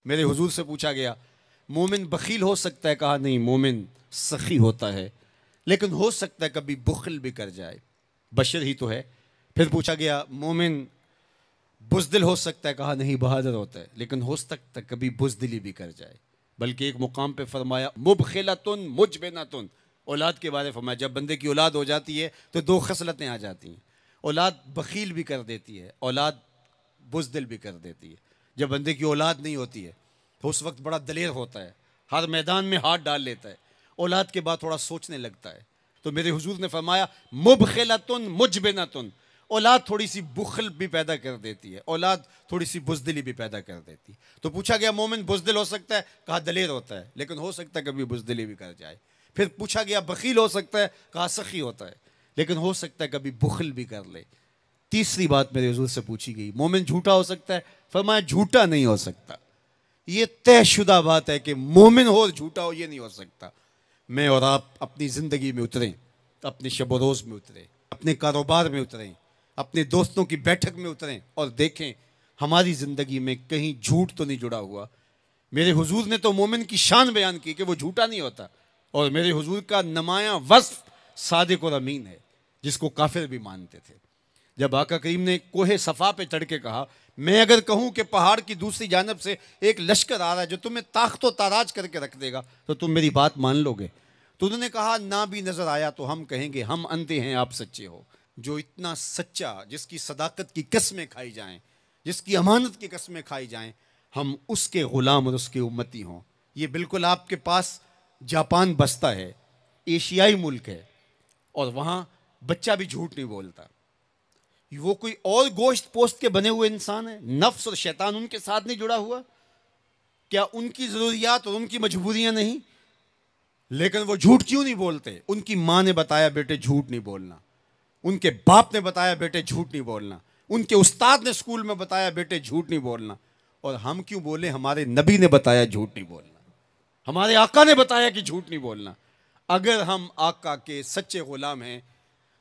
میرے حضور سے پوچھا گیا مومن بخیل ہو سکتا ہے؟ کہا نہیں، مومن سخی ہوتا ہے، لیکن ہو سکتا ہے کبھی بخل بھی کر جائے، بشر ہی تو ہے۔ پھر پوچھا گیا مومن بزدل ہو سکتا ہے؟ کہا نہیں، بہادر ہوتا ہے، لیکن ہو سکتا ہے کبھی بزدلی بھی کر جائے۔ بلکہ ایک مقام پہ فرمایا مبخلتن مجبنتن، اولاد کے بارے فرمایا جب بندے کی اولاد ہو جاتی ہے تو دو خصلتیں آ جاتی ہیں، اولاد بخیل بھی کر دیتی ہے، اولاد بزدل بھی کر دیتی ہے۔ جب بندے کی اولاد نہیں ہوتی ہے تو اس وقت بڑا دلیر ہوتا ہے، ہر میدان میں ہاتھ ڈال لیتا ہے، اولاد کے بعد تھوڑا سوچنے لگتا ہے۔ تو میرے حضور نے فرمایا مبخلتن مجبنتن، اولاد تھوڑی سی بخل بھی پیدا کر دیتی ہے، اولاد تھوڑی سی بزدلی بھی پیدا کر دیتی ہے۔ تو پوچھا گیا مومن بزدل ہو سکتا ہے؟ کہا دلیر ہوتا ہے، لیکن ہو سکتا ہے کبھی بزدلی بھی کر جائے۔ پھر پوچھا گیا بخیل ہو سکتا ہے؟ کہا سخی ہوتا ہے، لیکن ہو سکتا ہے کبھی بخل بھی کر لے۔ تیسری بات میرے حضور سے پوچھی گئی مومن جھوٹا ہو سکتا ہے؟ فرمایا جھوٹا نہیں ہو سکتا، یہ طے شدہ بات ہے کہ مومن ہو اور جھوٹا ہو، یہ نہیں ہو سکتا۔ میں اور آپ اپنی زندگی میں اتریں، اپنے شب و روز میں اتریں، اپنے کاروبار میں اتریں، اپنے دوستوں کی بیٹھک میں اتریں اور دیکھیں ہماری زندگی میں کہیں جھوٹ تو نہیں جڑا ہوا۔ میرے حضور نے تو مومن کی شان بیان کی کہ وہ جھوٹا نہیں ہوتا، اور میرے حضور کا نمایاں وصف صادق اور امین ہے، جس کو کافر بھی مانتے تھے۔ جب آقا کریم نے کوہ صفا پہ چڑھ کے کہا میں اگر کہوں کہ پہاڑ کی دوسری جانب سے ایک لشکر آ رہا ہے جو تمہیں طاقت و تاراج کر کے رکھ دے گا تو تم میری بات مان لو گے؟ تو انہوں نے کہا نہ بھی نظر آیا تو ہم کہیں گے ہم اندھے ہیں، آپ سچے ہو۔ جو اتنا سچا، جس کی صداقت کی قسمیں کھائی جائیں، جس کی امانت کی قسمیں کھائی جائیں، ہم اس کے غلام اور اس کے امتی ہوں۔ یہ بالکل آپ کے پاس جاپان بستا ہے، ایشیائی ملک ہے، اور وہاں بچہ بھی جھوٹ نہیں بولتا۔ وہ کوئی اور گوشت پوست کے بنے ہوئے انسان ہیں، نفس اور شیطان ان کے ساتھ نہیں جڑا ہوا؟ کیا ان کی ضروریات اور ان کی مجبوریاں نہیں؟ لیکن وہ جھوٹ کیوں نہیں بولتے؟ ان کی ماں نے بتایا بیٹے جھوٹ نہیں بولنا، ان کے باپ نے بتایا بیٹے جھوٹ نہیں بولنا، ان کے استاد نے اسکول میں بتایا بیٹے جھوٹ نہیں بولنا۔ اور ہم کیوں بولیں؟ ہمارے نبی نے بتایا جھوٹ نہیں بولنا، ہمارے آقا نے بتایا کہ جھوٹ نہیں بولنا۔ اگر ہم آقا کے سچے غلام ہیں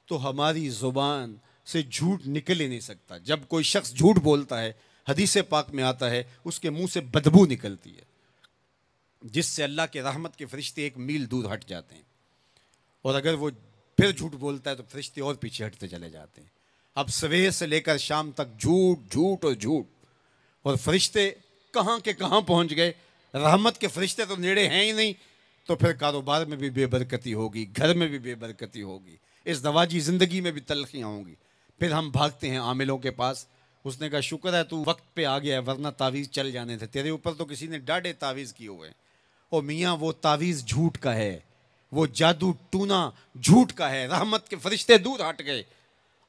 تو ہماری زبان سے جھوٹ نکل ہی نہیں سکتا۔ جب کوئی شخص جھوٹ بولتا ہے، حدیث پاک میں آتا ہے اس کے منہ سے بدبو نکلتی ہے، جس سے اللہ کے رحمت کے فرشتے ایک میل دور ہٹ جاتے ہیں، اور اگر وہ پھر جھوٹ بولتا ہے تو فرشتے اور پیچھے ہٹتے چلے جاتے ہیں۔ اب سویر سے لے کر شام تک جھوٹ جھوٹ اور جھوٹ، اور فرشتے کہاں کے کہاں پہنچ گئے۔ رحمت کے فرشتے تو نیڑے ہیں ہی نہیں، تو پھر کاروبار میں بھی بے برکتی ہوگی، گھر میں بھی بے برکتی ہوگی، اس دواجی زندگی میں بھی تلخیاں ہوں گی۔ پھر ہم بھاگتے ہیں عاملوں کے پاس، اس نے کہا شکر ہے تو وقت پہ آ گیا ہے ورنہ تعویذ چل جانے تھے، تیرے اوپر تو کسی نے ڈاڑے تعویذ کیے ہوئے ہیں۔ او میاں وہ تعویذ جھوٹ کا ہے، وہ جادو ٹونا جھوٹ کا ہے۔ رحمت کے فرشتے دور ہٹ گئے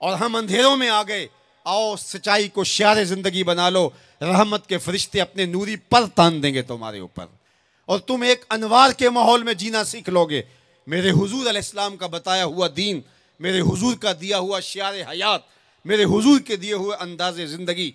اور ہم اندھیروں میں آ گئے۔ آؤ سچائی کو شعار زندگی بنا لو، رحمت کے فرشتے اپنے نوری پر تان دیں گے تمہارے اوپر، اور تم ایک انوار کے ماحول میں جینا سیکھ لو گے۔ میرے حضور علیہ السلام کا بتایا ہوا دین، میرے حضور کا دیا ہوا شعار حیات، میرے حضور کے دیے ہوئے انداز زندگی،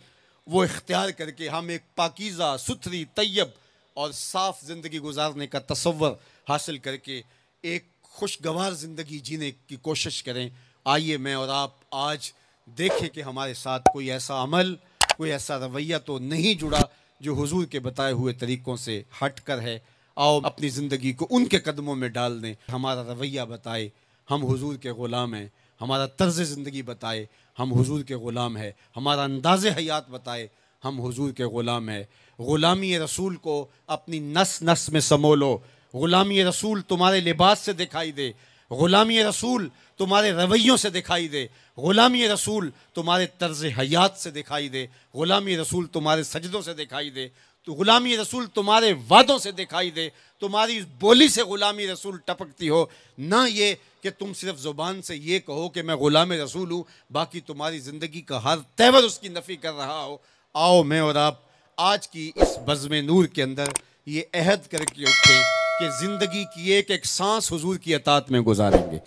وہ اختیار کر کے ہم ایک پاکیزہ ستھری طیب اور صاف زندگی گزارنے کا تصور حاصل کر کے ایک خوشگوار زندگی جینے کی کوشش کریں۔ آئیے میں اور آپ آج دیکھیں کہ ہمارے ساتھ کوئی ایسا عمل، کوئی ایسا رویہ تو نہیں جڑا جو حضور کے بتائے ہوئے طریقوں سے ہٹ کر ہے۔ آؤ اپنی زندگی کو ان کے قدموں میں ڈال دیں، ہمارا رویہ بتائے ہم حضور کے غلام ہیں، ہمارا طرز زندگی بتائے ہم حضور کے غلام ہیں، ہمارا انداز حیات بتائے ہم حضور کے غلام ہیں۔ غلامی رسول کو اپنی نس نس میں سمو لو، غلامی رسول تمہارے لباس سے دکھائی دے، غلامی رسول تمہارے رویوں سے دکھائی دے، غلامی رسول تمہارے طرز حیات سے دکھائی دے، غلامی رسول تمہارے سجدوں سے دکھائی دے، تو غلامی رسول تمہارے وعدوں سے دکھائی دے، تمہاری بولی سے غلامی رسول ٹپکتی ہو، نہ یہ کہ تم صرف زبان سے یہ کہو کہ میں غلام رسول ہوں، باقی تمہاری زندگی کا ہر تیور اس کی نفی کر رہا ہو۔ آؤ میں اور آپ آج کی اس بزم نور کے اندر یہ عہد کر کے اٹھیں کہ زندگی کی ایک ایک سانس حضور کی اطاعت میں گزاریں گے،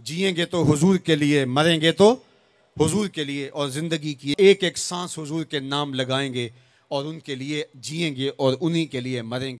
جئیں گے تو حضور کے لیے، مریں گے تو حضور کے لیے، اور زندگی کی ایک ایک سانس حضور کے نام لگائیں گے اور ان کے لیے جئیں گے اور انہی کے لیے مریں گے۔